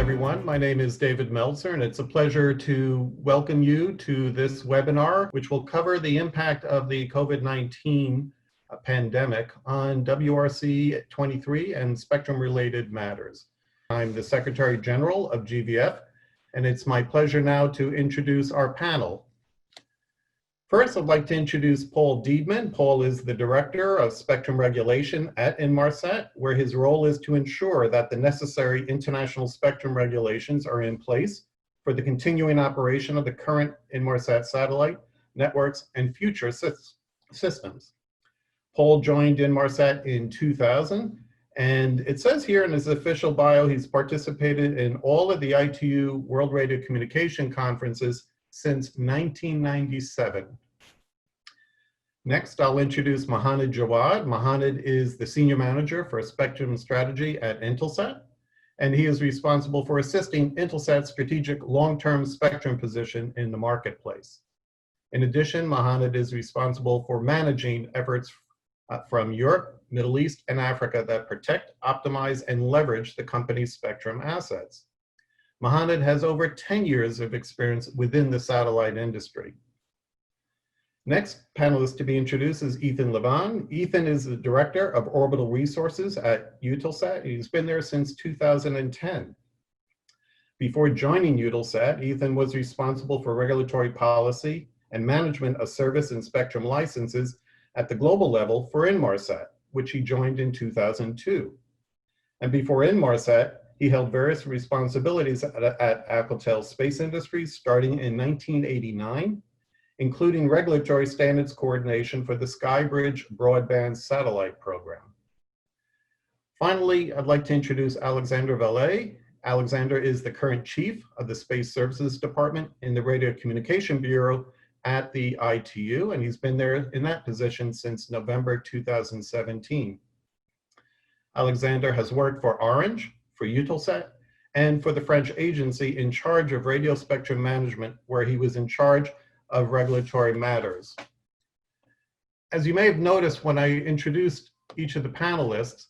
everyone. My name is David Meltzer, and it's a pleasure to welcome you to this webinar, which will cover the impact of the COVID-19 pandemic on WRC-23 and spectrum-related matters. I'm the Secretary General of GVF, and it's my pleasure now to introduce our panel. First, I'd like to introduce Paul Diedman. Paul is the Director of Spectrum Regulation at Inmarsat, where his role is to ensure that the necessary international spectrum regulations are in place for the continuing operation of the current Inmarsat satellite networks and future systems. Paul joined Inmarsat in 2000, and it says here in his official bio, he's participated in all of the ITU World Radiocommunication Conferences since 1997. Next, I'll introduce Muhanad Jawad. Muhanad is the Senior Manager for Spectrum Strategy at Intelsat, and he is responsible for assisting Intelsat's strategic long-term spectrum position in the marketplace. In addition, Muhanad is responsible for managing efforts from Europe, Middle East, and Africa that protect, optimize, and leverage the company's spectrum assets. Muhanad has over 10 years of experience within the satellite industry. Next panelist to be introduced is Ethan Levin. Ethan is the Director of Orbital Resources at Eutelsat. He's been there since 2010. Before joining Eutelsat, Ethan was responsible for regulatory policy and management of service and spectrum licenses at the global level for Inmarsat, which he joined in 2002. And before Inmarsat, he held various responsibilities at Alcatel Space Industries starting in 1989, including regulatory standards coordination for the Skybridge broadband satellite program. Finally, I'd like to introduce Alexandra Valet. Alexandra is the current Chief of the Space Services Department in the Radiocommunication Bureau at the ITU, and he's been there in that position since November 2017. Alexander has worked for Orange, for Eutelsat, and for the French agency in charge of radio spectrum management, where he was in charge of regulatory matters. As you may have noticed when I introduced each of the panelists,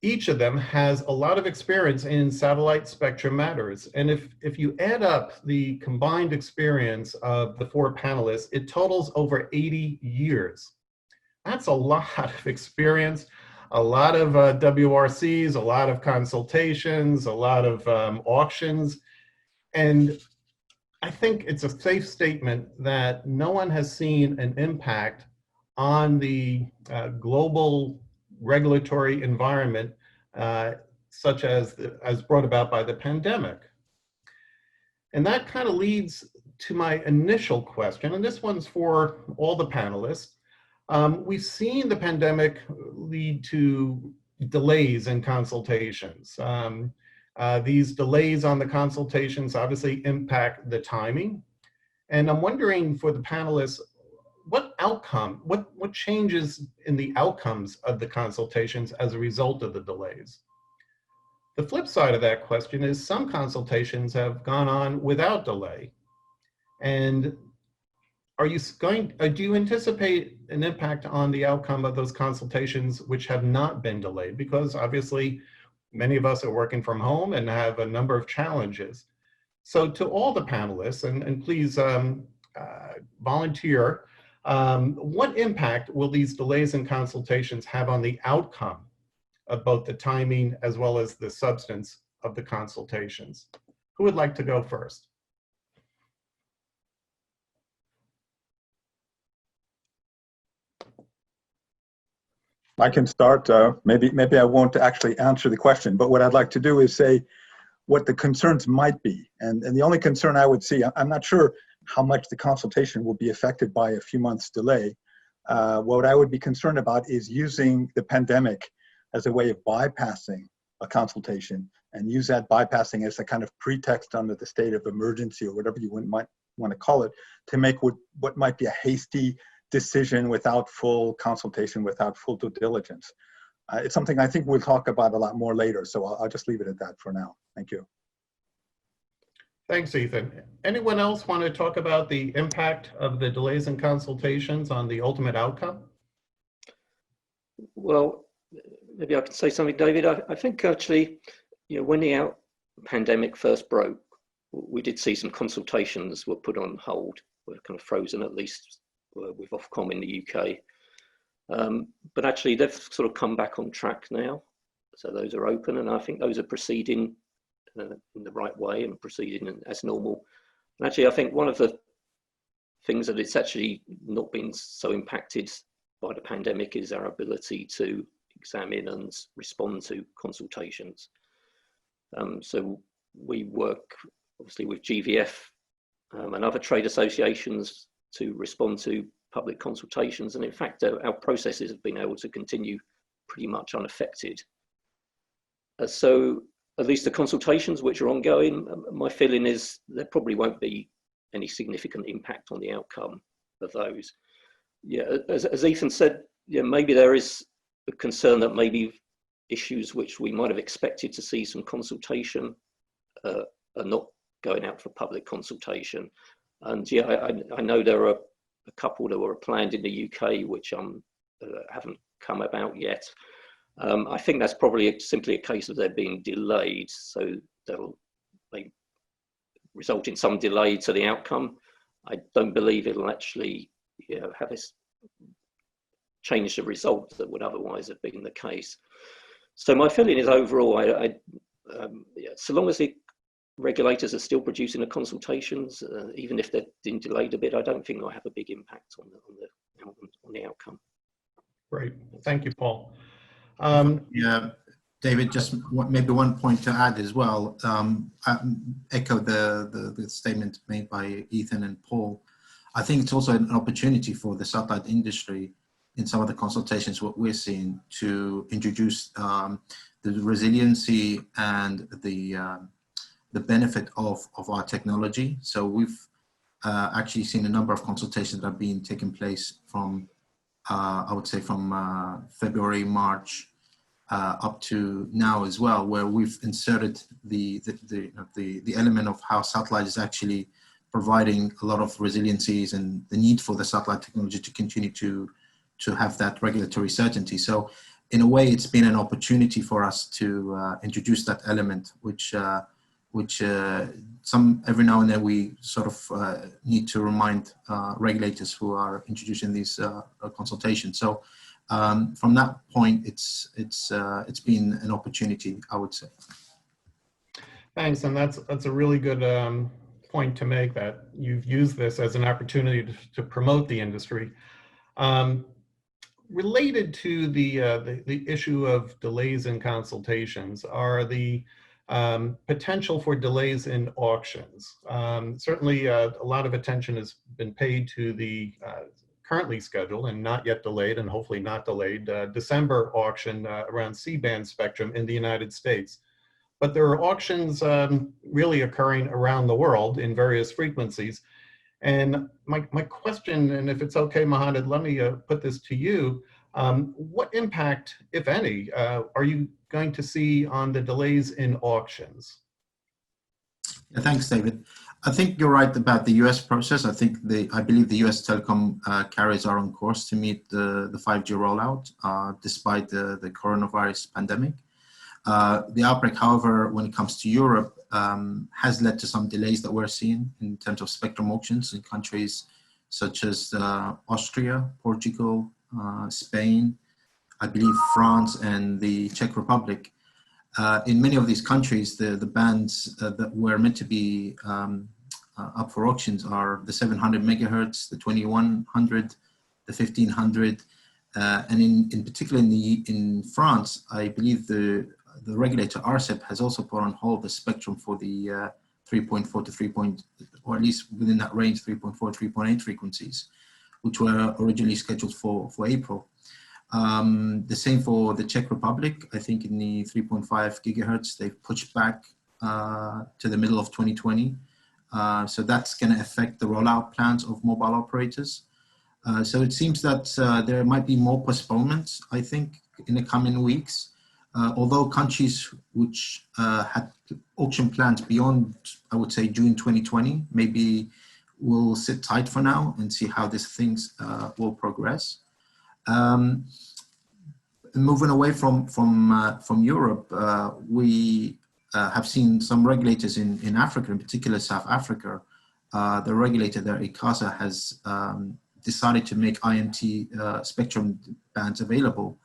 each of them has a lot of experience in satellite spectrum matters. And if you add up the combined experience of the four panelists, it totals over 80 years. That's a lot of experience. A lot of WRCs, a lot of consultations, a lot of auctions. And I think it's a safe statement that no one has seen an impact on the global regulatory environment such as brought about by the pandemic. And that kind of leads to my initial question, and this one's for all the panelists. We've seen the pandemic lead to delays in consultations. These delays on the consultations obviously impact the timing. And I'm wondering for the panelists, what changes in the outcomes of the consultations as a result of the delays? The flip side of that question is some consultations have gone on without delay. And do you anticipate an impact on the outcome of those consultations which have not been delayed? Because obviously many of us are working from home and have a number of challenges. So to all the panelists, and please volunteer, what impact will these delays in consultations have on the outcome of both the timing as well as the substance of the consultations? Who would like to go first? I can start. Maybe I won't actually answer the question, but what I'd like to do is say what the concerns might be. And the only concern I would see, I'm not sure how much the consultation will be affected by a few months delay. What I would be concerned about is using the pandemic as a way of bypassing a consultation and use that bypassing as a kind of pretext under the state of emergency or whatever you might want to call it to make what might be a hasty decision without full consultation, without full due diligence. It's something I think we'll talk about a lot more later, so I'll just leave it at that for now. Thank you. Thanks, Ethan. Anyone else want to talk about the impact of the delays in consultations on the ultimate outcome? Well, maybe I can say something, David. I think actually, when the pandemic first broke, we did see some consultations were put on hold, were kind of frozen, at least with Ofcom in the UK. But actually they've sort of come back on track now. So those are open, and I think those are proceeding in the right way and proceeding as normal. And actually, I think one of the things that it's actually not been so impacted by the pandemic is our ability to examine and respond to consultations. So we work obviously with GVF and other trade associations to respond to public consultations. And in fact, our processes have been able to continue pretty much unaffected. So at least the consultations which are ongoing, my feeling is there probably won't be any significant impact on the outcome of those. Yeah, as Ethan said, yeah, maybe there is a concern that maybe issues which we might have expected to see some consultation are not going out for public consultation. And yeah, I know there are a couple that were planned in the UK which haven't come about yet. I think that's probably simply a case of they're being delayed, so may result in some delay to the outcome. I don't believe it'll actually have this change the result that would otherwise have been the case. So my feeling is overall, so long as the regulators are still producing the consultations, even if they're been delayed a bit, I don't think they'll have a big impact on the outcome. Great, thank you, Paul. Yeah, David, just maybe one point to add as well. I echo the statement made by Ethan and Paul. I think it's also an opportunity for the satellite industry in some of the consultations, what we're seeing, to introduce the resiliency and the benefit of our technology. So we've actually seen a number of consultations that have been taking place from I would say from February, March, up to now as well, where we've inserted the element of how satellite is actually providing a lot of resiliencies and the need for the satellite technology to continue to have that regulatory certainty. So in a way, it's been an opportunity for us to introduce that element, which every now and then we sort of need to remind regulators who are introducing these consultations. So from that point, it's been an opportunity, I would say. Thanks, and that's a really good point to make, that you've used this as an opportunity to promote the industry. Related to the issue of delays in consultations are the potential for delays in auctions. Certainly a lot of attention has been paid to the currently scheduled and not yet delayed, and hopefully not delayed, December auction around C-band spectrum in the United States. But there are auctions really occurring around the world in various frequencies. And my question, and if it's okay, Muhanad, let me put this to you. What impact, if any, are you going to see on the delays in auctions? Yeah, thanks, David. I think you're right about the US process. I believe the US telecom carriers are on course to meet the 5G rollout, despite the coronavirus pandemic. The outbreak, however, when it comes to Europe, has led to some delays that we're seeing in terms of spectrum auctions in countries such as Austria, Portugal, Spain, I believe France, and the Czech Republic. In many of these countries, the bands that were meant to be up for auctions are the 700 megahertz, the 2100, the 1500, and in particular in France, I believe the regulator ARCEP has also put on hold the spectrum for the 3.4 to 3. Or at least within that range, 3.4, 3.8 frequencies, which were originally scheduled for April. The same for the Czech Republic. I think in the 3.5 gigahertz, they've pushed back to the middle of 2020. So that's going to affect the rollout plans of mobile operators. So it seems that there might be more postponements, I think, in the coming weeks. Although countries which had auction plans beyond, I would say, June 2020, maybe will sit tight for now and see how these things will progress. Moving away from Europe, we have seen some regulators in Africa, in particular South Africa. The regulator there, ICASA, has decided to make IMT spectrum bands available,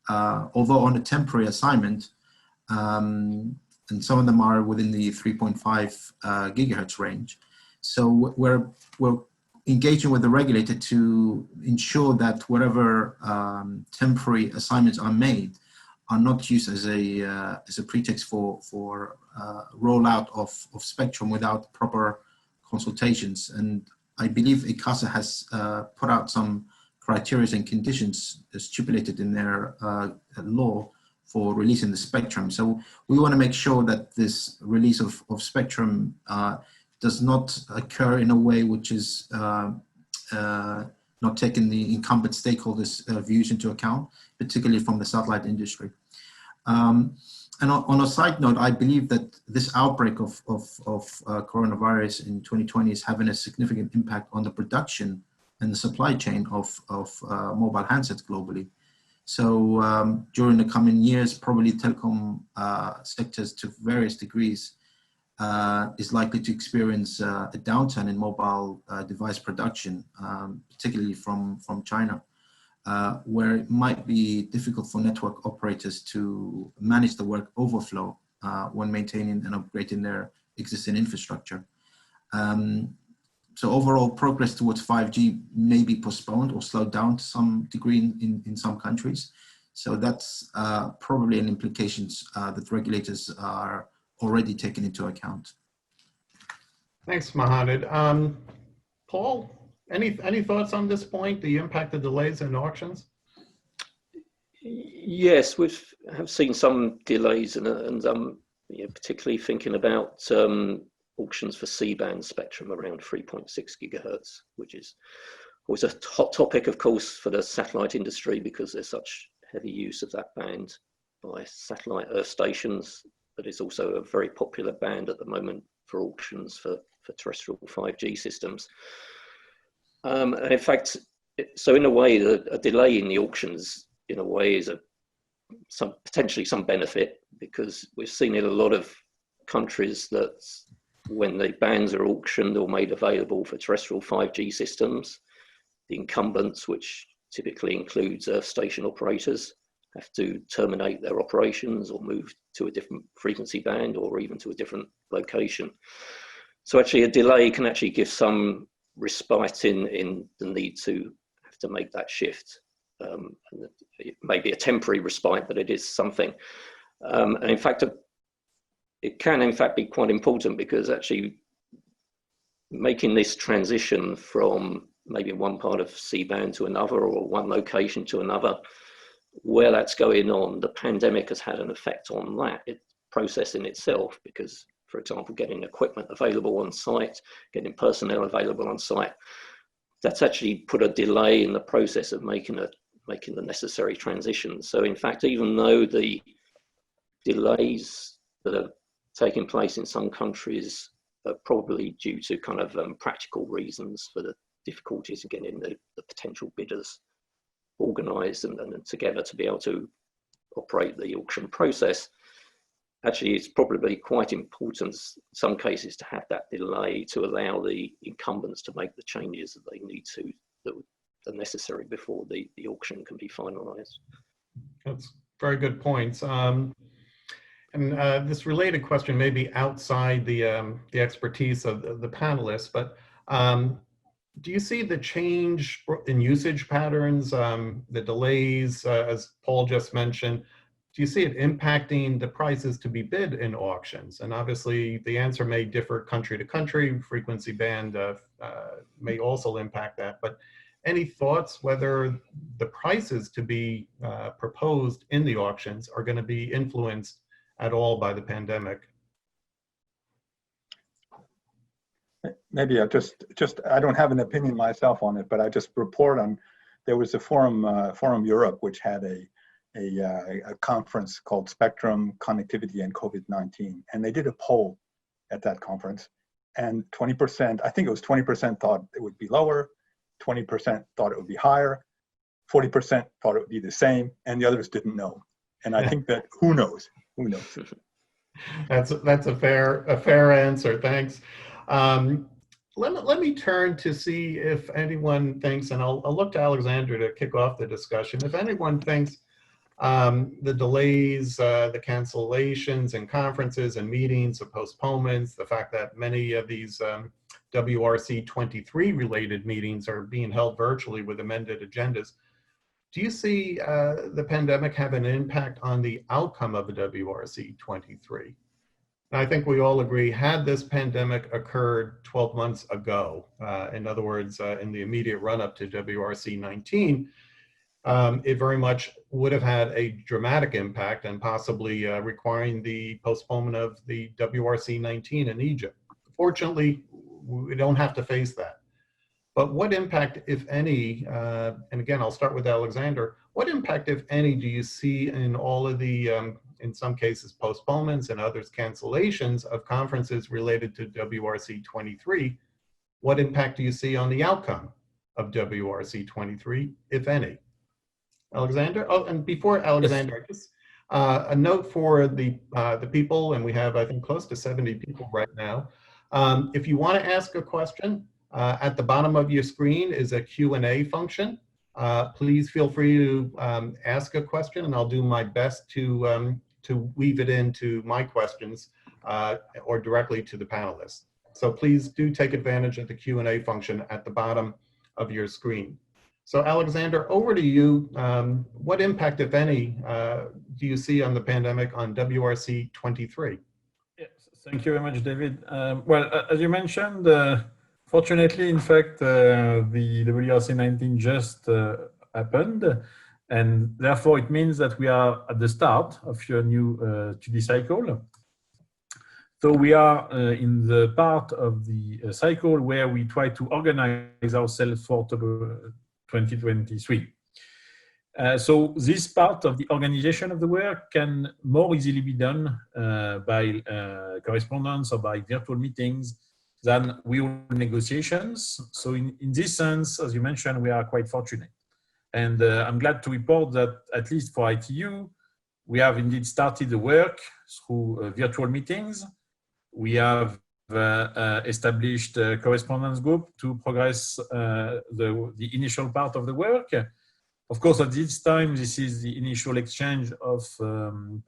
although on a temporary assignment, and some of them are within the 3.5 gigahertz range. So we're engaging with the regulator to ensure that whatever temporary assignments are made are not used as a pretext for rollout of spectrum without proper consultations. And I believe ICASA has put out some criteria and conditions stipulated in their law for releasing the spectrum. So we want to make sure that this release of spectrum does not occur in a way which is not taking the incumbent stakeholders' views into account, particularly from the satellite industry. And on a side note, I believe that this outbreak of coronavirus in 2020 is having a significant impact on the production and the supply chain of mobile handsets globally. So during the coming years, probably telecom sectors to various degrees is likely to experience a downturn in mobile device production, particularly from China, where it might be difficult for network operators to manage the work overflow when maintaining and upgrading their existing infrastructure. So overall progress towards 5G may be postponed or slowed down to some degree in some countries. So that's probably an implications that regulators are already taken into account. Thanks, Muhanad. Paul, any thoughts on this point, the impact of delays in auctions? Yes, we have seen some delays, and particularly thinking about auctions for C-band spectrum around 3.6 gigahertz, which is always a hot topic, of course, for the satellite industry because there's such heavy use of that band by satellite earth stations. But it's also a very popular band at the moment for auctions for terrestrial 5G systems. And in fact, so in a way, a delay in the auctions, in a way, is potentially some benefit, because we've seen in a lot of countries that when the bands are auctioned or made available for terrestrial 5G systems, the incumbents, which typically includes earth station operators, have to terminate their operations or move to a different frequency band or even to a different location. So actually a delay can actually give some respite in the need to have to make that shift. And it may be a temporary respite, but it is something. And in fact, it can in fact be quite important, because actually making this transition from maybe one part of C-band to another or one location to another, where that's going on, the pandemic has had an effect on that process in itself, because, for example, getting equipment available on site, getting personnel available on site, that's actually put a delay in the process of making the necessary transition. So in fact, even though the delays that are taking place in some countries are probably due to kind of practical reasons for the difficulties of getting the potential bidders organised and together to be able to operate the auction process, actually it's probably quite important in some cases to have that delay to allow the incumbents to make the changes that they need to, that are necessary before the auction can be finalised. That's very good points. And this related question may be outside the expertise of the panelists, but do you see the change in usage patterns, the delays, as Paul just mentioned, do you see it impacting the prices to be bid in auctions? And obviously the answer may differ country to country, frequency band may also impact that, but any thoughts whether the prices to be proposed in the auctions are going to be influenced at all by the pandemic? Maybe I I don't have an opinion myself on it, but I just report on, there was a Forum Europe, which had a conference called Spectrum, Connectivity and COVID-19. And they did a poll at that conference, and 20%, I think it was 20% thought it would be lower, 20% thought it would be higher, 40% thought it would be the same, and the others didn't know. And I think that, who knows? That's a fair answer. Thanks. Let me turn to see if anyone thinks, and I'll look to Alexandra to kick off the discussion. If anyone thinks the delays, the cancellations and conferences and meetings, the postponements, the fact that many of these WRC-23 related meetings are being held virtually with amended agendas. Do you see the pandemic have an impact on the outcome of the WRC-23? And I think we all agree, had this pandemic occurred 12 months ago, in other words, in the immediate run-up to WRC-19, it very much would have had a dramatic impact and possibly requiring the postponement of the WRC-19 in Egypt. Fortunately, we don't have to face that. But what impact, if any, and again, I'll start with Alexander, what impact, if any, do you see in all of the, in some cases, postponements and others cancellations of conferences related to WRC-23? What impact do you see on the outcome of WRC-23, if any? Alexander? Oh, and before Alexander, just a note for the people, and we have, I think, close to 70 people right now. If you want to ask a question, at the bottom of your screen is a Q&A function. Please feel free to ask a question, and I'll do my best to weave it into my questions or directly to the panelists. So please do take advantage of the Q&A function at the bottom of your screen. So Alexander, over to you. What impact, if any, do you see on the pandemic on WRC-23? Yes, thank you very much, David. Well, as you mentioned, fortunately, in fact, the WRC-19 just happened, and therefore it means that we are at the start of your new study cycle. So we are in the part of the cycle where we try to organize ourselves for 2023. So this part of the organization of the work can more easily be done by correspondence or by virtual meetings than real negotiations. So in this sense, as you mentioned, we are quite fortunate. And I'm glad to report that at least for ITU, we have indeed started the work through virtual meetings. We have established a correspondence group to progress the initial part of the work. Of course, at this time, this is the initial exchange of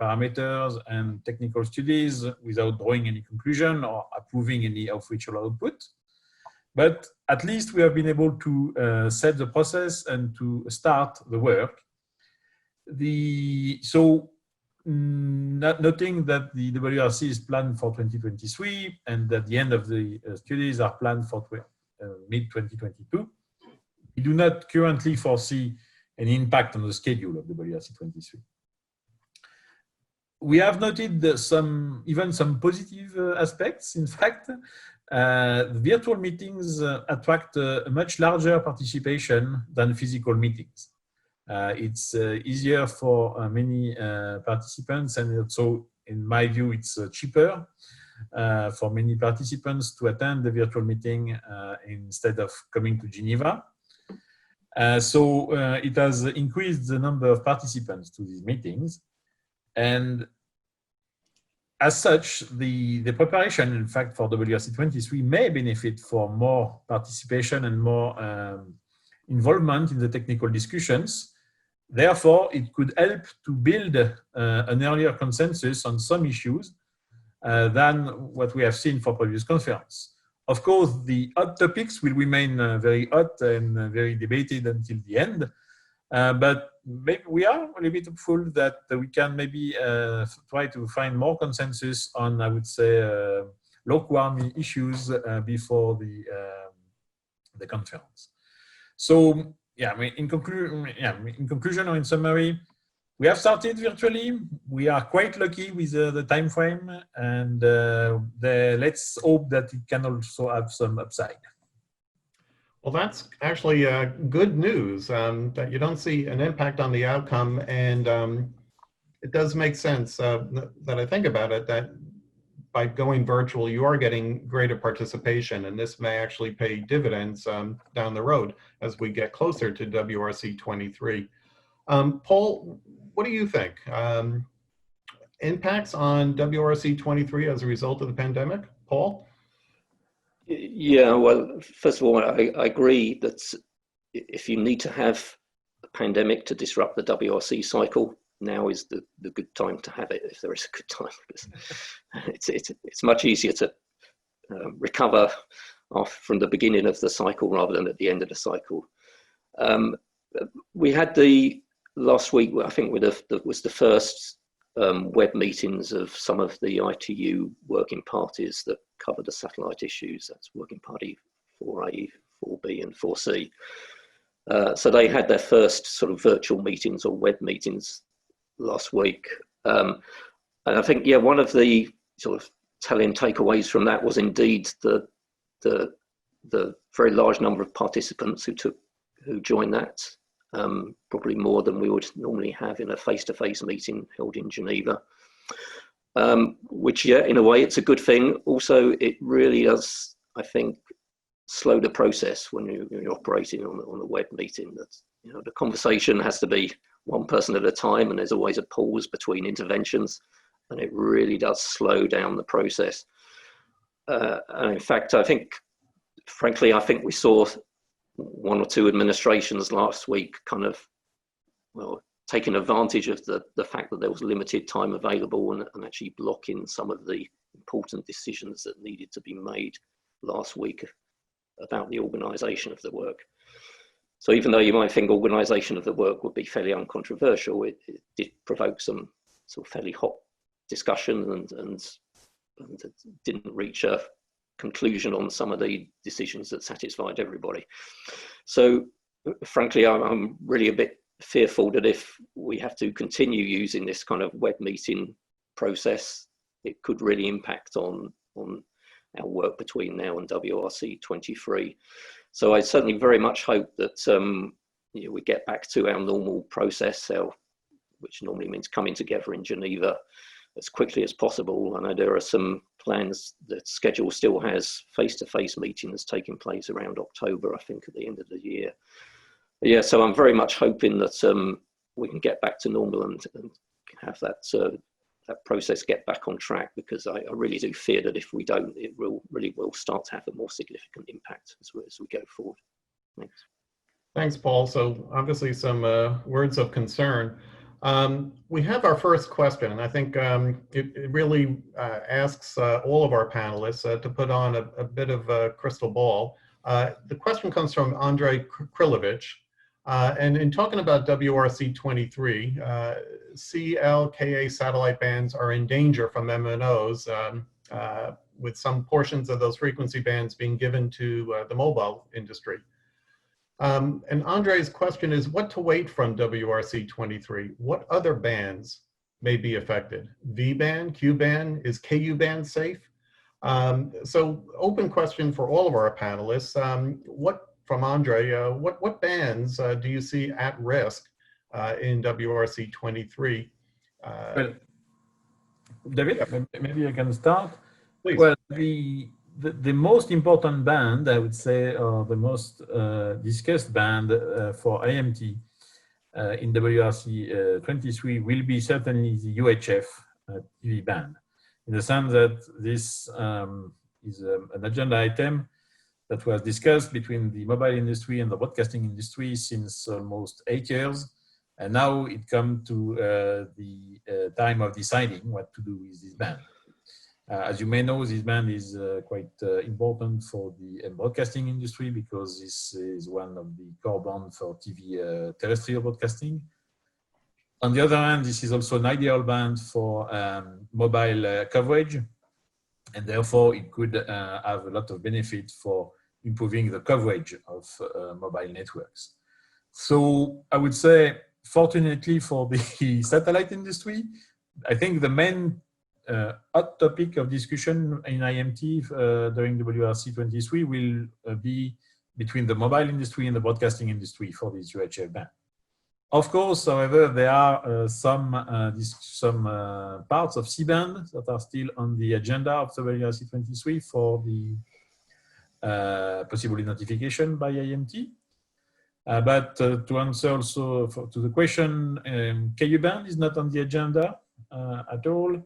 parameters and technical studies without drawing any conclusion or approving any official output. But at least we have been able to set the process and to start the work. Noting that the WRC is planned for 2023 and that the end of the studies are planned for mid-2022, we do not currently foresee any impact on the schedule of the WRC-23. We have noted even some positive aspects. In fact, the virtual meetings attract a much larger participation than physical meetings. It's easier for many participants, and also, in my view, it's cheaper for many participants to attend the virtual meeting instead of coming to Geneva. So it has increased the number of participants to these meetings. And as such, the preparation, in fact, for WRC-23 may benefit for more participation and more involvement in the technical discussions. Therefore, it could help to build an earlier consensus on some issues than what we have seen for previous conference. Of course, the hot topics will remain very hot and very debated until the end. But maybe we are a little bit hopeful that we can maybe try to find more consensus on, I would say, lukewarm issues before the conference. So, yeah, in conclusion or in summary, we have started virtually. We are quite lucky with the time frame, and let's hope that it can also have some upside. Well, that's actually good news that you don't see an impact on the outcome, and it does make sense that I think about it, that by going virtual, you are getting greater participation, and this may actually pay dividends down the road as we get closer to WRC-23. Paul, what do you think? impacts on WRC-23 as a result of the pandemic? Paul? Yeah, well, first of all, I agree that if you need to have a pandemic to disrupt the WRC cycle, now is the good time to have it, if there is a good time, because it's much easier to recover from the beginning of the cycle rather than at the end of the cycle. We had last week, I think, was the first web meetings of some of the ITU working parties that cover the satellite issues. That's Working Party 4A, 4B and 4C. So they had their first sort of virtual meetings or web meetings last week. And I think, yeah, one of the sort of telling takeaways from that was indeed the very large number of participants who joined that, probably more than we would normally have in a face-to-face meeting held in Geneva. Which, yeah, in a way, it's a good thing. Also, it really does, I think, slow the process when you're operating on a web meeting. That, you know, the conversation has to be one person at a time, and there's always a pause between interventions, and it really does slow down the process. And in fact, I think, frankly, I think we saw one or two administrations last week kind of, well, taking advantage of the fact that there was limited time available and actually blocking some of the important decisions that needed to be made last week about the organisation of the work. So even though you might think organisation of the work would be fairly uncontroversial, it did provoke some sort of fairly hot discussion and it didn't reach a conclusion on some of the decisions that satisfied everybody. So frankly, I'm really a bit fearful that if we have to continue using this kind of web meeting process, it could really impact on our work between now and WRC-23. So I certainly very much hope that you know, we get back to our normal process, which normally means coming together in Geneva as quickly as possible. I know there are some plans. The schedule still has face-to-face meetings taking place around October, I think, at the end of the year. But yeah, so I'm very much hoping that we can get back to normal and have that process get back on track, because I really do fear that if we don't, it really will start to have a more significant impact as we go forward. Thanks. Thanks, Paul. So obviously some words of concern. We have our first question, and I think it really asks all of our panelists to put on a bit of a crystal ball. The question comes from Andrei Krilovich, and in talking about WRC-23, CLKA satellite bands are in danger from MNOs, with some portions of those frequency bands being given to the mobile industry. And Andre's question is, what to wait from WRC-23? What other bands may be affected? V-band, Q-band, is KU-band safe? So open question for all of our panelists. From Andre, what bands do you see at risk in WRC-23? Well, David, maybe I can start. Please. Well, the most important band, I would say, or the most discussed band for IMT in WRC-23 will be certainly the UHF TV band, in the sense that this is an agenda item that was discussed between the mobile industry and the broadcasting industry since almost 8 years. And now it comes to the time of deciding what to do with this band. As you may know, this band is quite important for the broadcasting industry, because this is one of the core bands for TV terrestrial broadcasting. On the other hand, this is also an ideal band for mobile coverage, and therefore it could have a lot of benefit for improving the coverage of mobile networks. So I would say, fortunately for the satellite industry, I think the main hot topic of discussion in IMT during WRC-23 will be between the mobile industry and the broadcasting industry for this UHF band. Of course, however, there are some parts of C-band that are still on the agenda of WRC-23 for the possible identification by IMT. But to answer also to the question, KU band is not on the agenda. at all,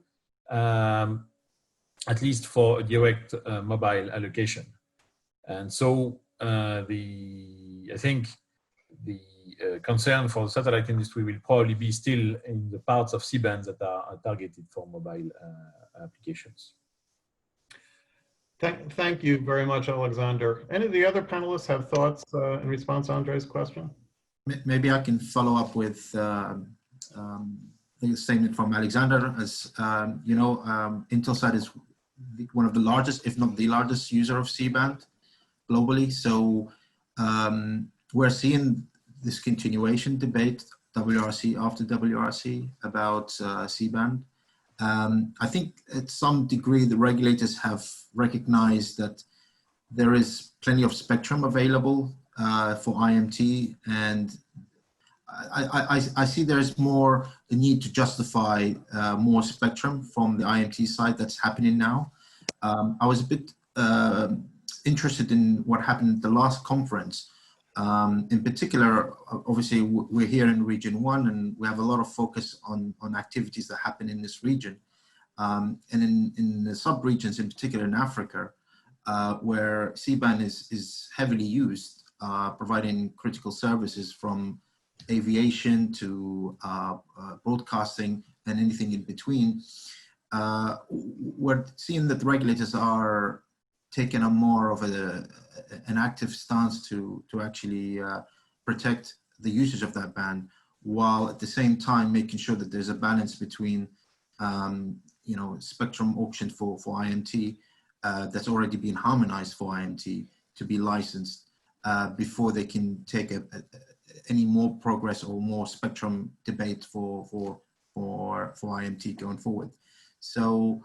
at least for direct mobile allocation. And so I think the concern for the satellite industry will probably be still in the parts of C-band that are targeted for mobile applications. Thank you very much, Alexander. Any of the other panelists have thoughts in response to Andre's question? Maybe I can follow up with the statement from Alexander. As you know, Intelsat is one of the largest, if not the largest, user of C-band globally. So we're seeing this continuation debate, WRC after WRC, about C-band. I think at some degree the regulators have recognized that there is plenty of spectrum available for IMT, and I see there's more a need to justify more spectrum from the IMT side that's happening now. I was a bit interested in what happened at the last conference. In particular, obviously, we're here in Region 1, and we have a lot of focus on activities that happen in this region. And in the sub-regions, in particular in Africa, where C-band is heavily used, providing critical services from aviation to broadcasting and anything in between, we're seeing that the regulators are taking a more of an active stance to actually protect the usage of that band, while at the same time making sure that there's a balance between you know, spectrum auction for IMT that's already been harmonized for IMT to be licensed before they can take any more progress or more spectrum debate for IMT going forward. So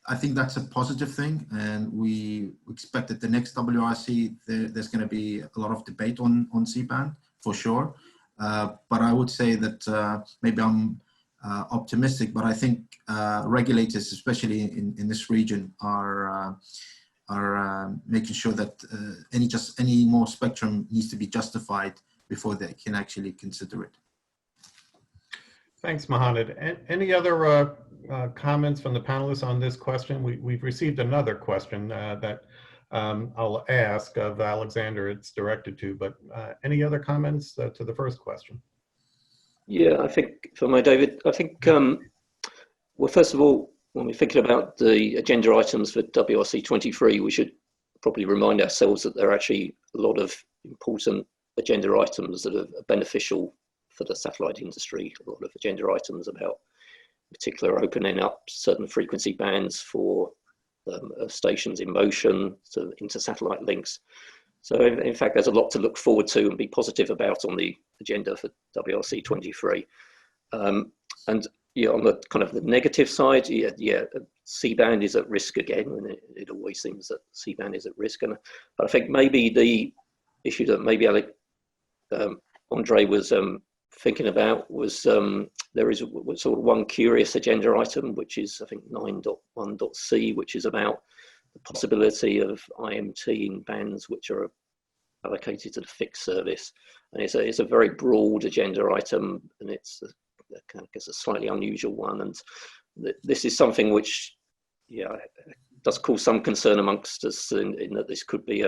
I think that's a positive thing, and we expect that the next WRC there's going to be a lot of debate on C-band for sure. But I would say that maybe I'm optimistic, but I think regulators, especially in this region, are making sure that any more spectrum needs to be justified before they can actually consider it. Thanks, Muhanad. Any other comments from the panelists on this question? We've received another question that I'll ask of Alexander. It's directed to, but any other comments to the first question? Yeah, I think for my David, I think, well, first of all, when we're thinking about the agenda items for WRC-23, we should probably remind ourselves that there are actually a lot of important agenda items that are beneficial for the satellite industry. A lot of agenda items about, in particular, opening up certain frequency bands for stations in motion, so inter-satellite links. So in fact, there's a lot to look forward to and be positive about on the agenda for WRC-23. And yeah, on the kind of the negative side, yeah, C-band is at risk again, and it always seems that C-band is at risk. And I think maybe the issue that maybe Andre was thinking about was there is sort of one curious agenda item, which is I think 9.1.c, which is about the possibility of IMT in bands which are allocated to the fixed service, and it's a very broad agenda item, and it's I guess a slightly unusual one, and this is something which, yeah, does cause some concern amongst us in that this could be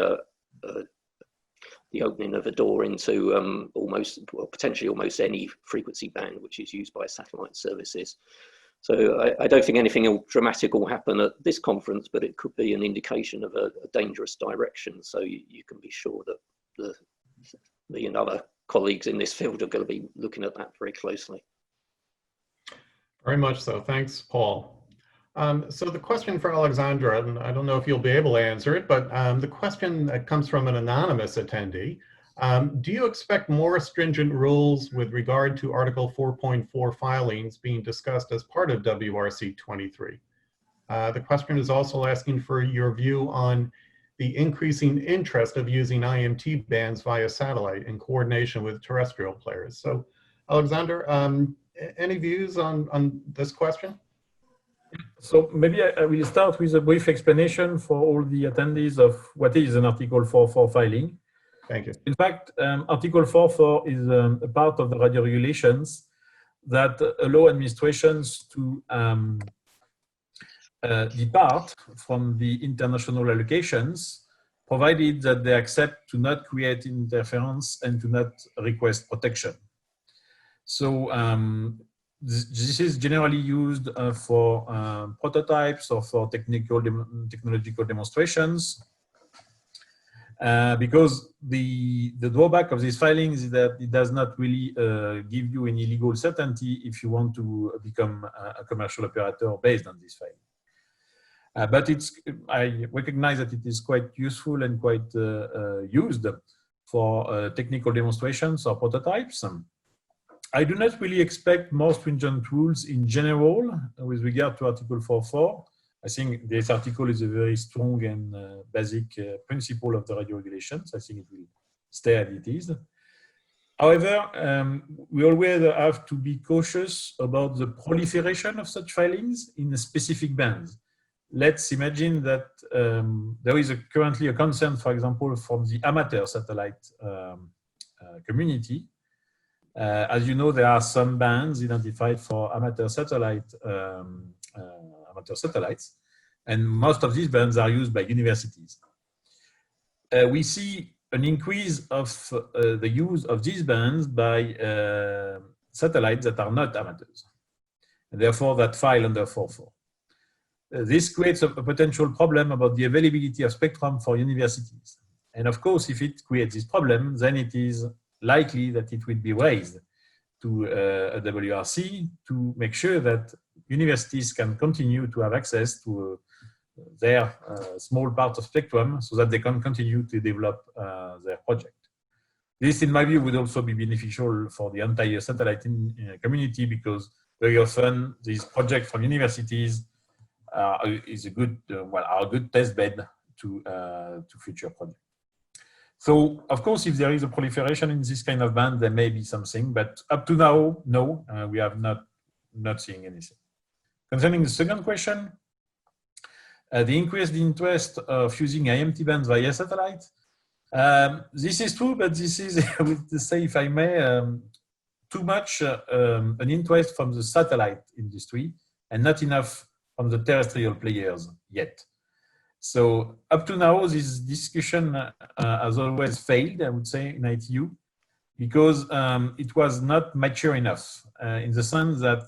the opening of a door into potentially almost any frequency band which is used by satellite services. So I don't think anything dramatic will happen at this conference, but it could be an indication of a dangerous direction. So you can be sure that me and other colleagues in this field are going to be looking at that very closely. Very much so. Thanks, Paul. So the question for Alexandra, and I don't know if you'll be able to answer it, but the question that comes from an anonymous attendee. Do you expect more stringent rules with regard to Article 4.4 filings being discussed as part of WRC-23? The question is also asking for your view on the increasing interest of using IMT bands via satellite in coordination with terrestrial players. So, Alexander, any views on this question? So maybe I will start with a brief explanation for all the attendees of what is an Article 4.4 filing. Thank you. In fact, Article 4.4 is a part of the radio regulations that allow administrations to depart from the international allocations, provided that they accept to not create interference and to not request protection. So this is generally used for prototypes or for technological demonstrations, because the drawback of these filings is that it does not really give you any legal certainty if you want to become a commercial operator based on this filing. But I recognize that it is quite useful and quite used for technical demonstrations or prototypes. I do not really expect more stringent rules in general with regard to Article 4.4. I think this article is a very strong and basic principle of the radio regulations. I think it will stay as it is. However, we always have to be cautious about the proliferation of such filings in specific bands. Let's imagine that there is currently a concern, for example, from the amateur satellite community. As you know, there are some bands identified for amateur satellites, and most of these bands are used by universities. We see an increase of the use of these bands by satellites that are not amateurs, and therefore that file under 4.4. This creates a potential problem about the availability of spectrum for universities. And of course, if it creates this problem, then it is likely that it will be raised to a WRC to make sure that universities can continue to have access to their small part of spectrum so that they can continue to develop their project. This, in my view, would also be beneficial for the entire satellite community, because very often these projects from universities are a good test bed to future projects. So, of course, if there is a proliferation in this kind of band, there may be something, but up to now, no, we have not seen anything. Concerning the second question, the increased interest of using IMT bands via satellite. This is true, but this is, I would say, if I may, too much an interest from the satellite industry and not enough from the terrestrial players yet. So up to now, this discussion has always failed, I would say, in ITU, because it was not mature enough in the sense that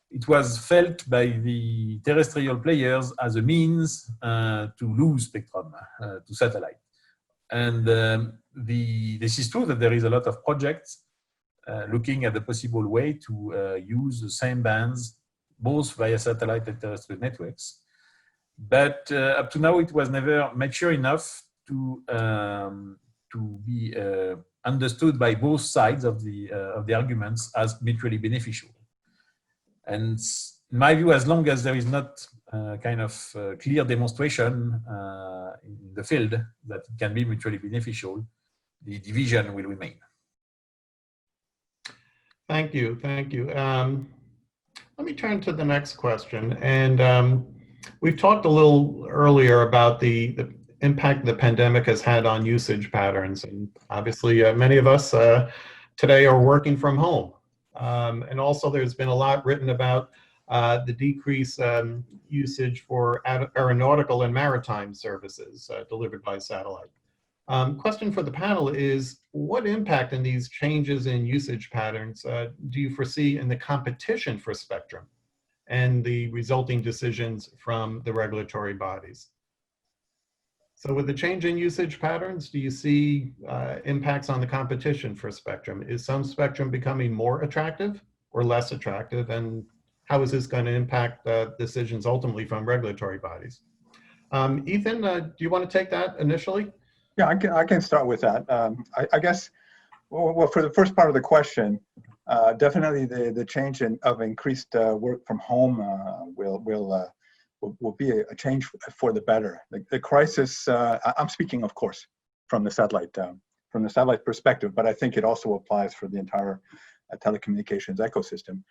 it was felt by the terrestrial players as a means to lose spectrum to satellite. And this is true that there is a lot of projects looking at the possible way to use the same bands, both via satellite and terrestrial networks. But up to now, it was never mature enough to be understood by both sides of the arguments as mutually beneficial. And in my view, as long as there is not kind of clear demonstration in the field that it can be mutually beneficial, the division will remain. Thank you. Thank you. Let me turn to the next question. And we've talked a little earlier about the impact the pandemic has had on usage patterns. And obviously, many of us today are working from home. And also, there's been a lot written about the decreased usage for aeronautical and maritime services delivered by satellite. Question for the panel is, what impact in these changes in usage patterns do you foresee in the competition for spectrum and the resulting decisions from the regulatory bodies? So with the change in usage patterns, do you see impacts on the competition for spectrum? Is some spectrum becoming more attractive or less attractive? And how is this going to impact decisions ultimately from regulatory bodies? Ethan, do you want to take that initially? Yeah, I can start with that. I guess, well, for the first part of the question, definitely the change of increased work from home will be a change for the better. The crisis, I'm speaking, of course, from the satellite perspective, but I think it also applies for the entire telecommunications ecosystem.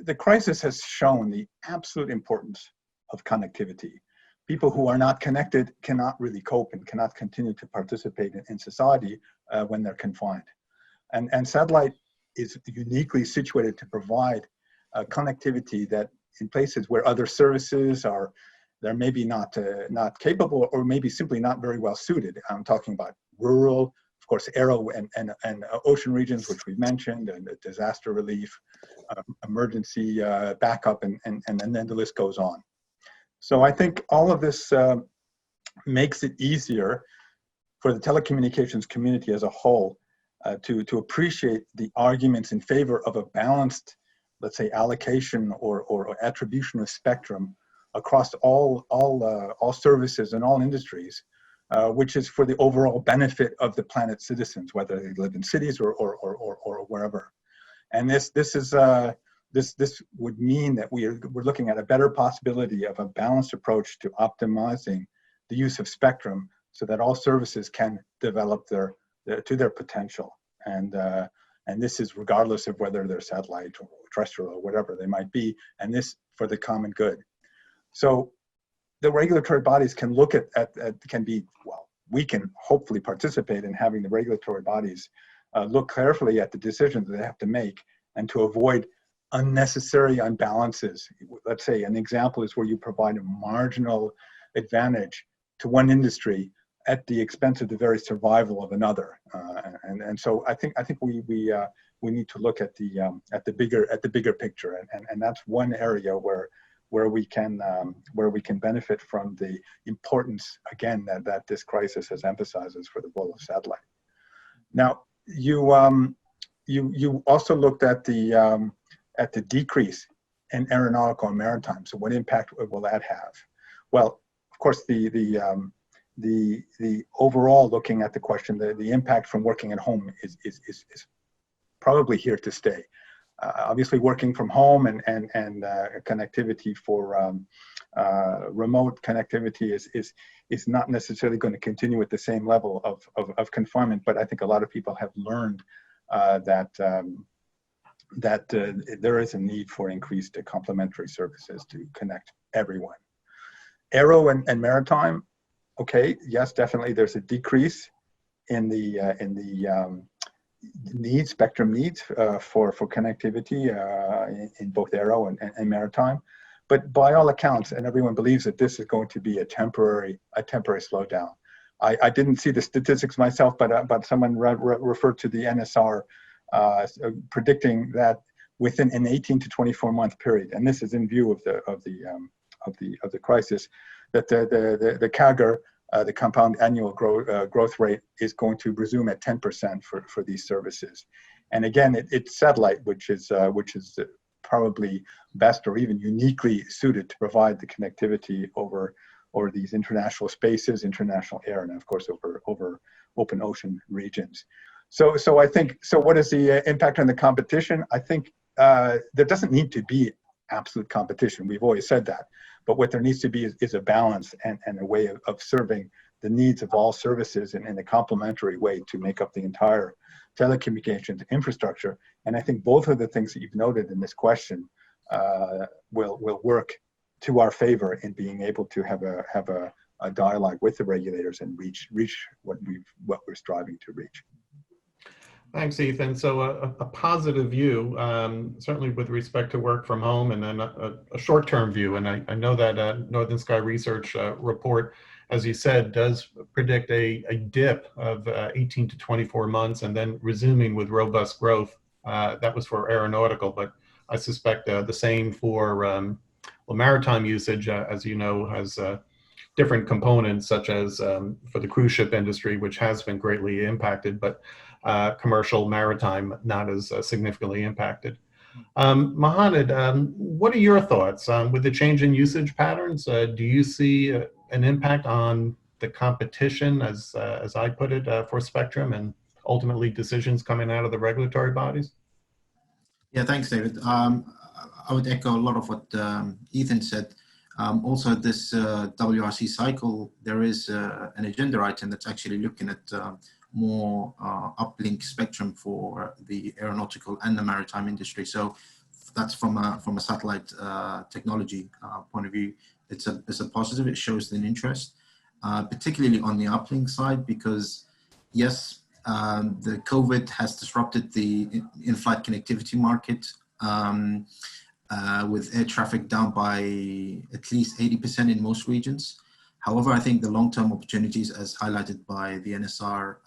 The crisis has shown the absolute importance of connectivity. People who are not connected cannot really cope and cannot continue to participate in society when they're confined. And satellite is uniquely situated to provide connectivity that in places where other services are, they're maybe not capable, or maybe simply not very well suited. I'm talking about rural, of course, aero and ocean regions, which we've mentioned, and disaster relief, emergency backup, and then the list goes on. So I think all of this makes it easier for the telecommunications community as a whole to appreciate the arguments in favor of a balanced, let's say, allocation or attribution of spectrum across all services and all industries, which is for the overall benefit of the planet's citizens, whether they live in cities or wherever. And this would mean that we're looking at a better possibility of a balanced approach to optimizing the use of spectrum, so that all services can develop to their potential. And this is regardless of whether they're satellite or terrestrial or whatever they might be, and this for the common good. So the regulatory bodies can look we can hopefully participate in having the regulatory bodies look carefully at the decisions they have to make, and to avoid unnecessary unbalances. Let's say an example is where you provide a marginal advantage to one industry at the expense of the very survival of another. And so I think we need to look at the bigger picture, and that's one area where we can benefit from the importance, again, that this crisis has emphasizes for the role of satellite. Now, you also looked at the decrease in aeronautical and maritime. So what impact will that have? Well, of course, the overall looking at the question, the impact from working at home is probably here to stay. Obviously, working from home and connectivity for remote connectivity is not necessarily going to continue at the same level of confinement. But I think a lot of people have learned that there is a need for increased complementary services to connect everyone. Aero and maritime, okay, yes, definitely. There's a decrease in the spectrum needs for connectivity in both aero and maritime, but by all accounts, and everyone believes that this is going to be a temporary slowdown. I didn't see the statistics myself, but someone referred to the NSR predicting that within an 18 to 24 month period, and this is in view of the crisis, that the CAGR, the compound annual growth rate, is going to resume at 10% for these services. And again, it's satellite, which is probably best or even uniquely suited to provide the connectivity over these international spaces, international air, and of course over open ocean regions. So I think, so what is the impact on the competition? I think there doesn't need to be absolute competition. We've always said that. But what there needs to be is a balance and a way of serving the needs of all services in a complementary way to make up the entire telecommunications infrastructure. And I think both of the things that you've noted in this question will work to our favor in being able to have a dialogue with the regulators and reach what we're striving to reach. Thanks, Ethan. So a positive view, certainly with respect to work from home, and then a short-term view. And I know that Northern Sky Research report, as you said, does predict a dip of 18 to 24 months and then resuming with robust growth. That was for aeronautical, but I suspect the same for maritime usage, as you know, has different components, such as for the cruise ship industry, which has been greatly impacted, but commercial maritime not as significantly impacted. Muhanad, what are your thoughts with the change in usage patterns? Do you see an impact on the competition, as I put it, for spectrum, and ultimately decisions coming out of the regulatory bodies? Yeah, thanks, David. I would echo a lot of what Ethan said. Also, this WRC cycle, there is an agenda item that's actually looking at more uplink spectrum for the aeronautical and the maritime industry. So that's from a satellite technology point of view. It's a positive. It shows an interest, particularly on the uplink side, because yes, the COVID has disrupted the in-flight connectivity market, with air traffic down by at least 80% in most regions. However, I think the long-term opportunities, as highlighted by the NSR,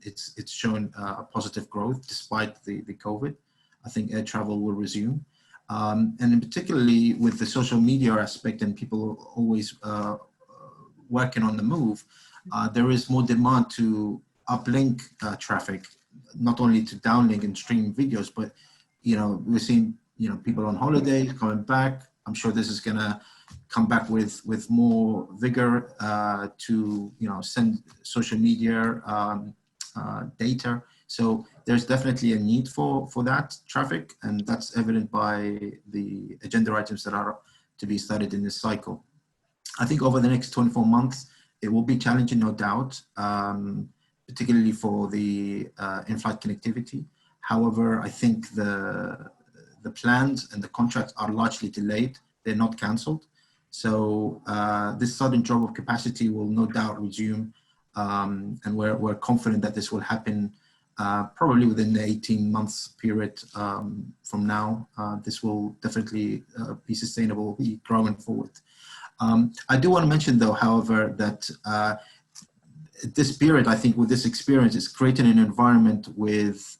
it's shown a positive growth despite the COVID. I think air travel will resume. And in particularly with the social media aspect and people always working on the move, there is more demand to uplink traffic, not only to downlink and stream videos, but we're seeing people on holiday coming back. I'm sure this is gonna come back with more vigor to send social media data. So there's definitely a need for that traffic, and that's evident by the agenda items that are to be studied in this cycle. I think over the next 24 months, it will be challenging, no doubt, particularly for the in-flight connectivity. However, I think the plans and the contracts are largely delayed. They're not cancelled. So this sudden drop of capacity will no doubt resume, and we're confident that this will happen probably within the 18 months period from now. This will definitely be sustainable, be growing forward. I do want to mention though, however, that this period, I think with this experience, is creating an environment with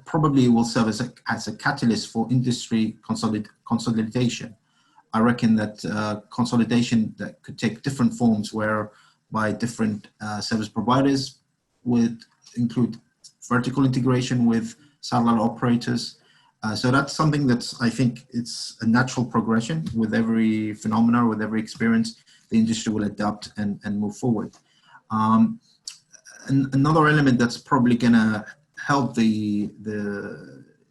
probably will serve as a catalyst for industry consolidation. I reckon that consolidation that could take different forms, whereby different service providers would include vertical integration with satellite operators. So that's something that's, I think it's a natural progression. With every phenomena, with every experience, the industry will adapt and move forward. And another element that's probably gonna help the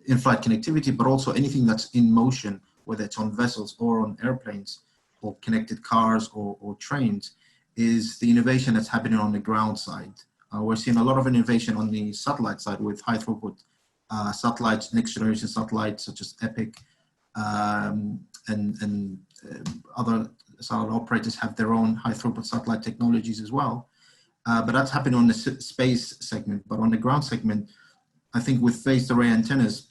in-flight connectivity, but also anything that's in motion, whether it's on vessels or on airplanes or connected cars or trains, is the innovation that's happening on the ground side. We're seeing a lot of innovation on the satellite side with high throughput satellites, next generation satellites such as EPIC, and other satellite operators have their own high throughput satellite technologies as well. But that's happening on the space segment. But on the ground segment, I think with phased array antennas,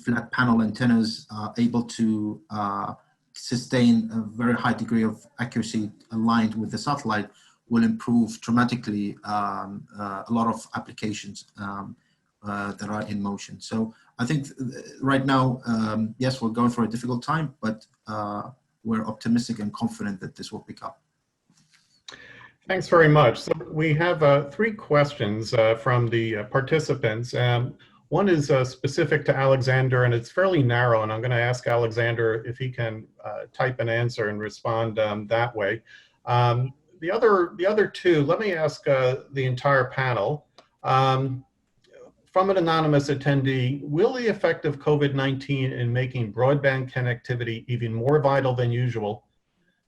flat panel antennas are able to sustain a very high degree of accuracy aligned with the satellite will improve dramatically a lot of applications that are in motion. So I think right now, yes, we're going through a difficult time, but we're optimistic and confident that this will pick up. Thanks very much. So we have 3 questions from the participants. One is specific to Alexander, and it's fairly narrow, and I'm going to ask Alexander if he can type an answer and respond that way. The other 2, let me ask the entire panel. From an anonymous attendee, will the effect of COVID-19 in making broadband connectivity even more vital than usual,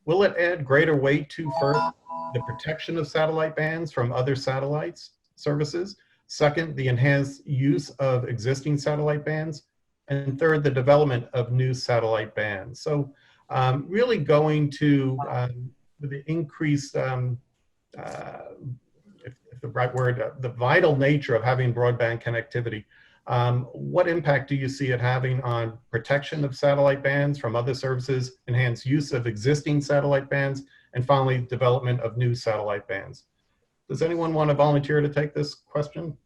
will it add greater weight to first, the protection of satellite bands from other satellites services? Second, the enhanced use of existing satellite bands. And third, the development of new satellite bands. So really going to the increased, if the right word, the vital nature of having broadband connectivity. What impact do you see it having on protection of satellite bands from other services, enhanced use of existing satellite bands, and finally, development of new satellite bands? Does anyone want to volunteer to take this question?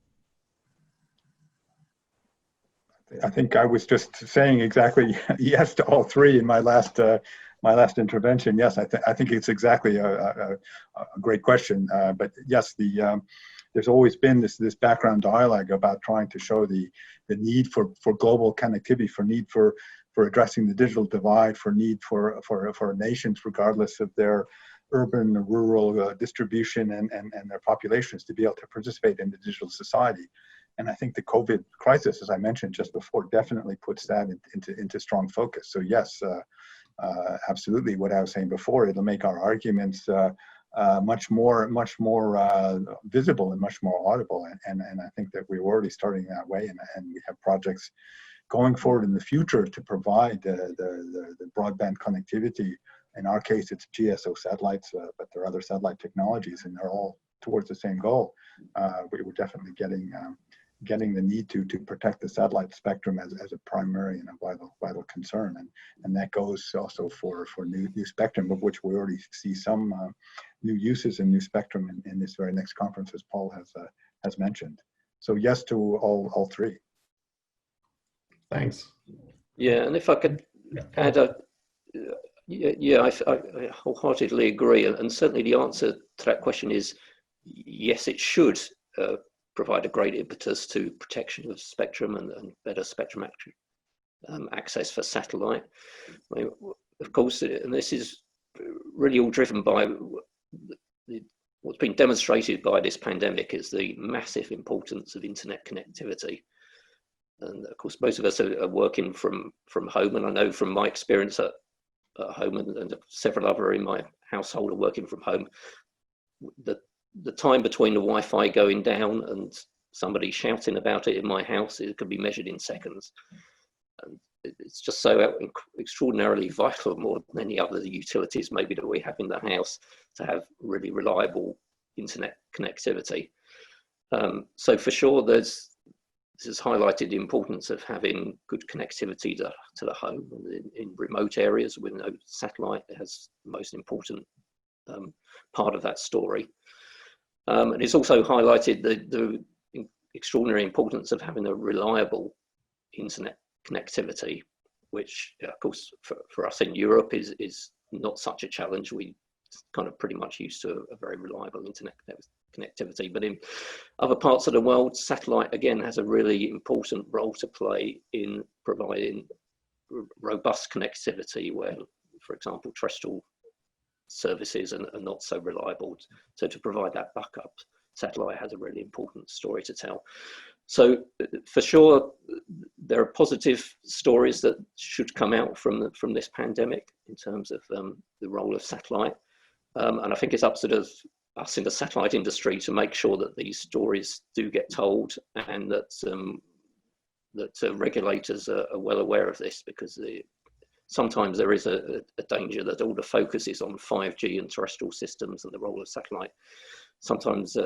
I think I was just saying exactly yes to all 3 in my last intervention. Yes, I think it's exactly a great question. But yes, there's always been this background dialogue about trying to show the need for global connectivity, for need for addressing the digital divide, for need for nations, regardless of their urban or rural distribution and their populations, to be able to participate in the digital society. And I think the COVID crisis, as I mentioned just before, definitely puts that into strong focus. So yes, absolutely. What I was saying before, it'll make our arguments much more visible and much more audible. And I think that we're already starting that way, and we have projects going forward in the future to provide the broadband connectivity. In our case, it's GSO satellites, but there are other satellite technologies, and they're all towards the same goal, we were definitely getting the need to protect the satellite spectrum as a primary and a vital concern, and that goes also for new spectrum, of which we already see some new uses and new spectrum in this very next conference, as Paul has mentioned. So yes to all three. Thanks. Yeah, and if I could add I wholeheartedly agree, and certainly the answer to that question is yes, it should provide a great impetus to protection of spectrum and better spectrum access for satellite. I mean, of course, and this is really all driven by what's been demonstrated by this pandemic is the massive importance of internet connectivity. And of course, most of us are working from home, and I know from my experience at home and several other in my household are working from home, the time between the Wi-Fi going down and somebody shouting about it in my house, it could be measured in seconds. And it's just so extraordinarily vital, more than any other utilities maybe that we have in the house, to have really reliable internet connectivity. So for sure, this has highlighted the importance of having good connectivity to the home. In remote areas with no satellite, it has the most important part of that story. And it's also highlighted the extraordinary importance of having a reliable internet connectivity, which of course for us in Europe is not such a challenge. We kind of pretty much used to a very reliable internet connectivity, but in other parts of the world, satellite again has a really important role to play in providing robust connectivity where, for example, terrestrial services are not so reliable. So to provide that backup, satellite has a really important story to tell. So for sure, there are positive stories that should come out from this pandemic in terms of the role of satellite. And I think it's up to us in the satellite industry to make sure that these stories do get told, and that regulators are well aware of this, because sometimes there is a danger that all the focus is on 5G and terrestrial systems, and the role of satellite sometimes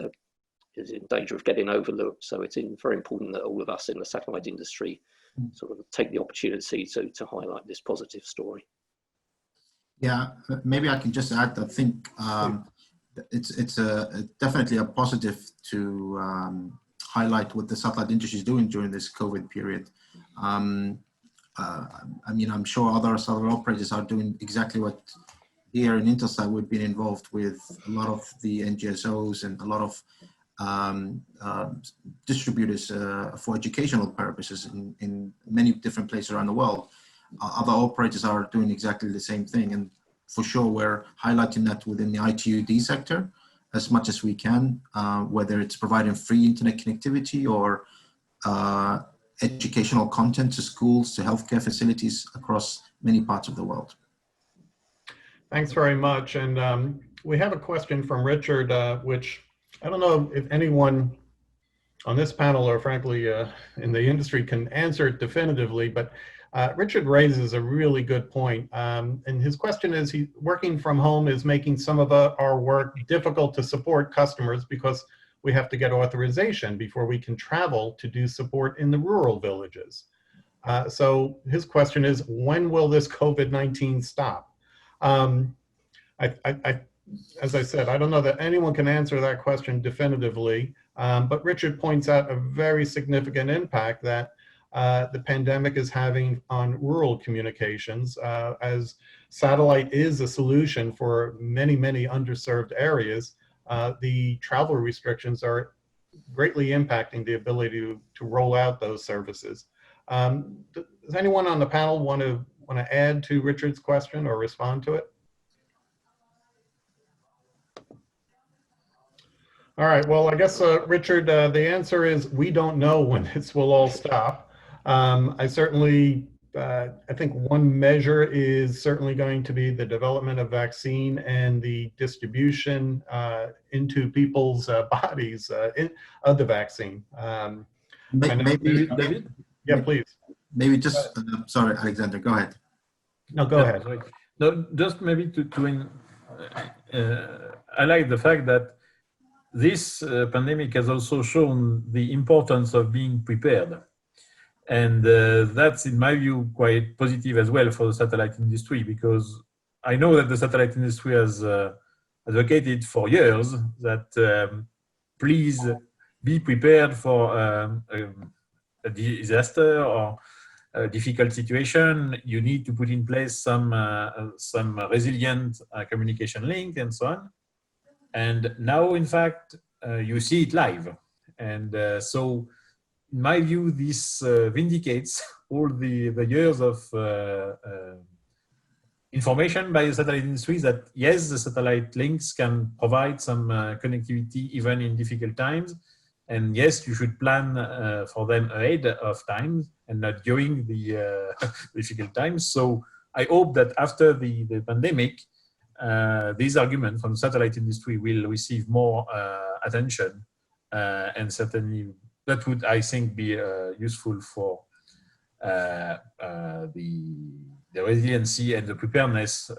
is in danger of getting overlooked. So it's very important that all of us in the satellite industry sort of take the opportunity to highlight this positive story. Yeah, maybe I can just add, I think it's definitely a positive to highlight what the satellite industry is doing during this COVID period. I mean, I'm sure other satellite operators are doing exactly what here in Intelsat we've been involved with a lot of the NGSOs and a lot of distributors for educational purposes in many different places around the world. Other operators are doing exactly the same thing, and for sure we're highlighting that within the ITU sector as much as we can, whether it's providing free internet connectivity or educational content to schools, to healthcare facilities across many parts of the world. Thanks very much. And we have a question from Richard, which I don't know if anyone on this panel or frankly in the industry can answer it definitively, but Richard raises a really good point. And his question is, working from home is making some of our work difficult to support customers because we have to get authorization before we can travel to do support in the rural villages. So his question is, when will this COVID-19 stop? As I said, I don't know that anyone can answer that question definitively, but Richard points out a very significant impact that the pandemic is having on rural communications, as satellite is a solution for many, many underserved areas. The travel restrictions are greatly impacting the ability to roll out those services. Does anyone on the panel want to add to Richard's question or respond to it? All right, well, I guess, Richard, the answer is we don't know when this will all stop. I certainly, I think one measure is certainly going to be the development of vaccine and the distribution into people's bodies of the vaccine. Maybe, David? Yeah, please. Maybe just, sorry, Alexander, go ahead. No, go ahead. No, just maybe to highlight the fact that this pandemic has also shown the importance of being prepared. And that's, in my view, quite positive as well for the satellite industry, because I know that the satellite industry has advocated for years that please be prepared for a disaster or a difficult situation. You need to put in place some resilient communication link and so on. And now, in fact, you see it live. And so, in my view, this vindicates all the years of information by the satellite industry that, yes, the satellite links can provide some connectivity even in difficult times. And yes, you should plan for them ahead of time and not during the difficult times. So I hope that after the pandemic, these arguments from the satellite industry will receive more attention, and certainly that would, I think, be useful for the resiliency and the preparedness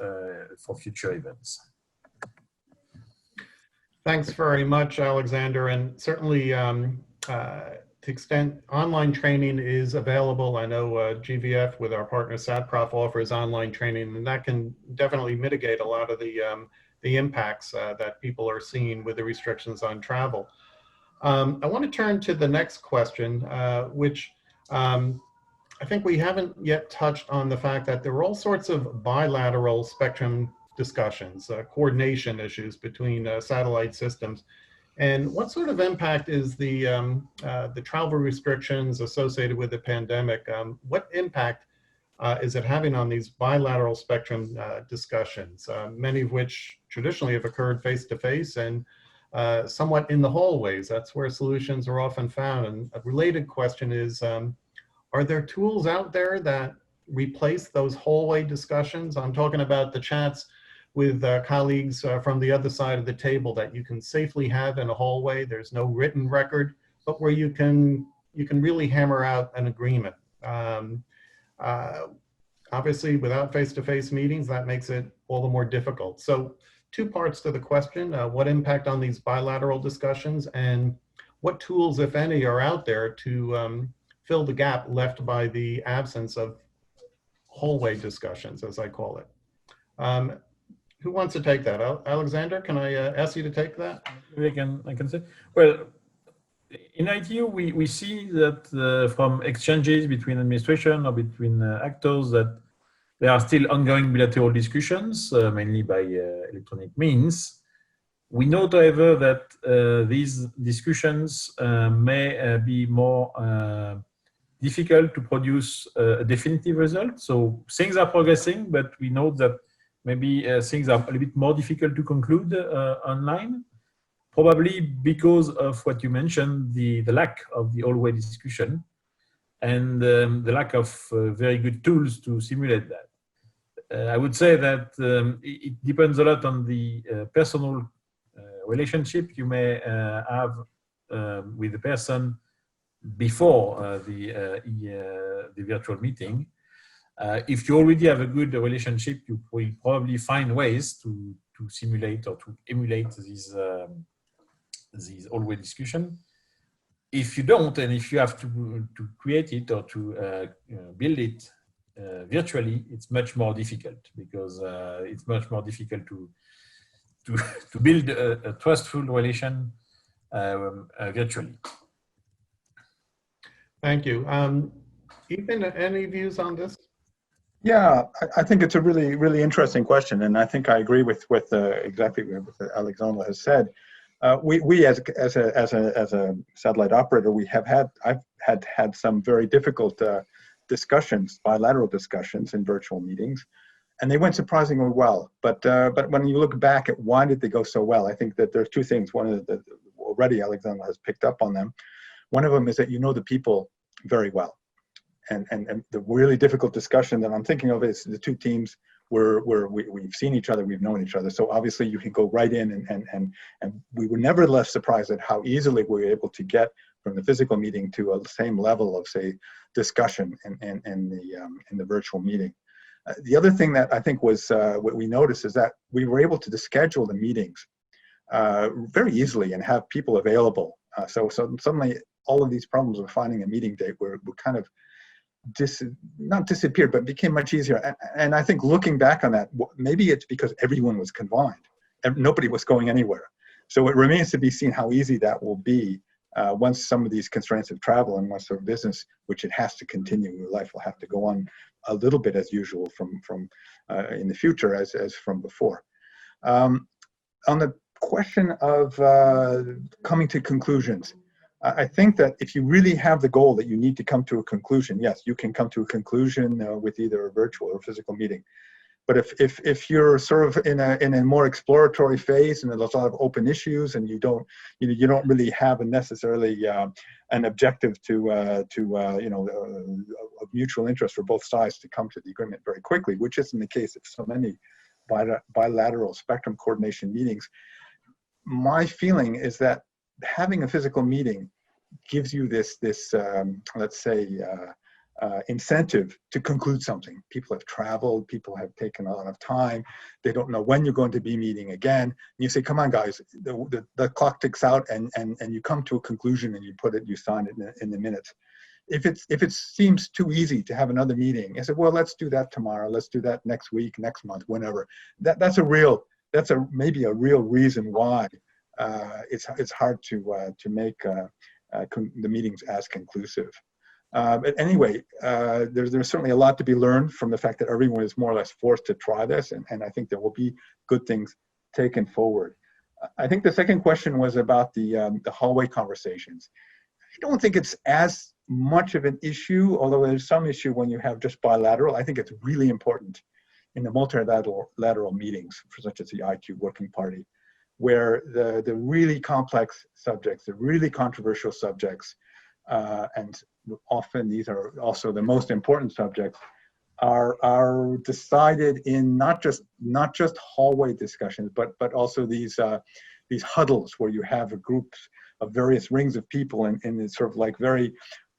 for future events. Thanks very much, Alexander. And certainly, to the extent online training is available, I know GVF with our partner SatProf offers online training, and that can definitely mitigate a lot of the impacts that people are seeing with the restrictions on travel. I want to turn to the next question, which I think we haven't yet touched on the fact that there are all sorts of bilateral spectrum discussions, coordination issues between satellite systems. And what sort of impact is the travel restrictions associated with the pandemic? What impact is it having on these bilateral spectrum discussions, many of which traditionally have occurred face-to-face and somewhat in the hallways? That's where solutions are often found. And a related question is, are there tools out there that replace those hallway discussions? I'm talking about the chats with colleagues from the other side of the table that you can safely have in a hallway. There's no written record, but where you can really hammer out an agreement. Obviously, without face-to-face meetings, that makes it all the more difficult. So, two parts to the question: what impact on these bilateral discussions, and what tools, if any, are out there to fill the gap left by the absence of hallway discussions, as I call it? Who wants to take that? Alexander, can I ask you to take that? I can say. Well, in ITU, we see that from exchanges between administration or between actors, that there are still ongoing bilateral discussions, mainly by electronic means. We note, however, that these discussions may be more difficult to produce a definitive result. So things are progressing, but we note that maybe things are a little bit more difficult to conclude online, probably because of what you mentioned, the lack of the hallway discussion and the lack of very good tools to simulate that. I would say that it depends a lot on the personal relationship you may have with the person before the virtual meeting. If you already have a good relationship, you will probably find ways to simulate or to emulate these hallway discussion. If you don't, and if you have to create it or to build it virtually, it's much more difficult, because it's much more difficult to build a trustful relation virtually. Thank you. Ethan, any views on this? Yeah, I think it's a really, really interesting question, and I think I agree with exactly what Alexandra has said. We as a satellite operator, I've had some very difficult discussions, bilateral discussions in virtual meetings, and they went surprisingly well. But when you look back at why did they go so well, I think that there's two things. One is that already Alexandra has picked up on them. One of them is that you know the people very well. And the really difficult discussion that I'm thinking of is the two teams where we've seen each other, we've known each other. So obviously you can go right in and we were nevertheless surprised at how easily we were able to get from the physical meeting to a same level of, say, discussion in the virtual meeting. The other thing that I think was what we noticed is that we were able to schedule the meetings very easily and have people available. So suddenly all of these problems of finding a meeting date were kind of not disappeared, but became much easier. And I think looking back on that, maybe it's because everyone was confined. Nobody was going anywhere. So it remains to be seen how easy that will be once some of these constraints of travel and once our business, which it has to continue, your life will have to go on a little bit as usual from in the future as from before. On the question of coming to conclusions, I think that if you really have the goal that you need to come to a conclusion, yes, you can come to a conclusion with either a virtual or physical meeting. But if you're sort of in a more exploratory phase and there's a lot of open issues and you don't really have necessarily an objective of mutual interest for both sides to come to the agreement very quickly, which isn't the case of so many bilateral spectrum coordination meetings, my feeling is that having a physical meeting gives you this let's say incentive to conclude something. People have traveled, people have taken a lot of time, they don't know when you're going to be meeting again. And you say, come on guys, the clock ticks out, and you come to a conclusion and you sign it in the minutes. If it seems too easy to have another meeting, I said, well, let's do that tomorrow, let's do that next week, next month, whenever. That's maybe a real reason why it's hard to make the meetings as conclusive. But anyway, there's certainly a lot to be learned from the fact that everyone is more or less forced to try this, and I think there will be good things taken forward. I think the second question was about the hallway conversations. I don't think it's as much of an issue, although there's some issue when you have just bilateral. I think it's really important in the multilateral meetings, such as the ITU Working Party, where the really complex subjects, the really controversial subjects, and often these are also the most important subjects, are decided in not just hallway discussions, but also these huddles where you have a group of various rings of people in this sort of like very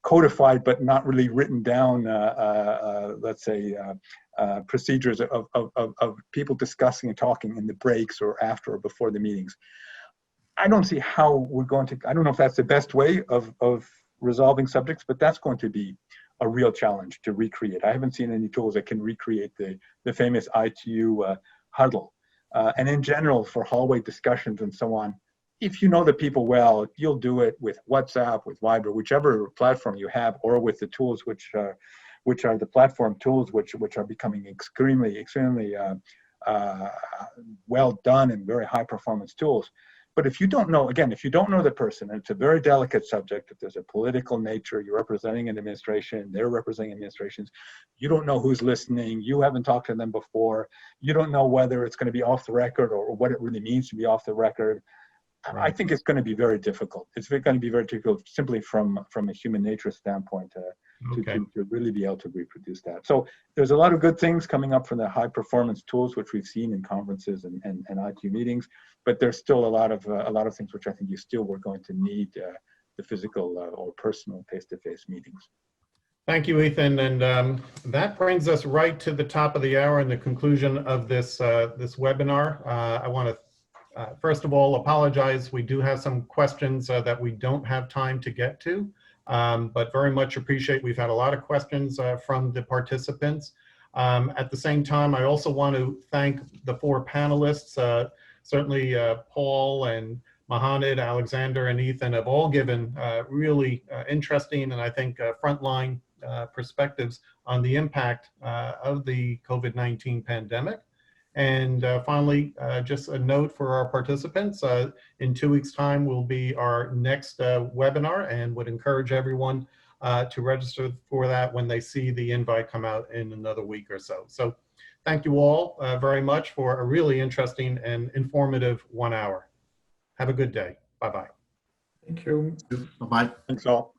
codified but not really written down, let's say, procedures of people discussing and talking in the breaks or after or before the meetings. I don't see how we're going to, I don't know if that's the best way of resolving subjects, but that's going to be a real challenge to recreate. I haven't seen any tools that can recreate the famous ITU huddle. And in general, for hallway discussions and so on, if you know the people well, you'll do it with WhatsApp, with Viber, whichever platform you have, or with the tools which are the platform tools which are becoming extremely well done and very high performance tools. But if you don't know, again, if you don't know the person, and it's a very delicate subject, if there's a political nature, you're representing an administration, they're representing administrations, you don't know who's listening, you haven't talked to them before, you don't know whether it's going to be off the record or what it really means to be off the record. Right. I think it's going to be very difficult. It's going to be very difficult simply from a human nature standpoint to really be able to reproduce that. So there's a lot of good things coming up from the high performance tools, which we've seen in conferences and ITU meetings, but there's still a lot of things which I think you still were going to need the physical or personal face-to-face meetings. Thank you, Ethan. And that brings us right to the top of the hour and the conclusion of this webinar. I want to first of all apologize. We do have some questions that we don't have time to get to, but very much appreciate. We've had a lot of questions from the participants. At the same time, I also want to thank the four panelists. Certainly Paul and Muhanad, Alexandra, and Ethan have all given really interesting and I think frontline perspectives on the impact of the COVID-19 pandemic. And finally, just a note for our participants, in 2 weeks' time will be our next webinar, and would encourage everyone to register for that when they see the invite come out in another week or so. So thank you all very much for a really interesting and informative 1 hour. Have a good day. Bye-bye. Thank you. Bye-bye. Thanks all.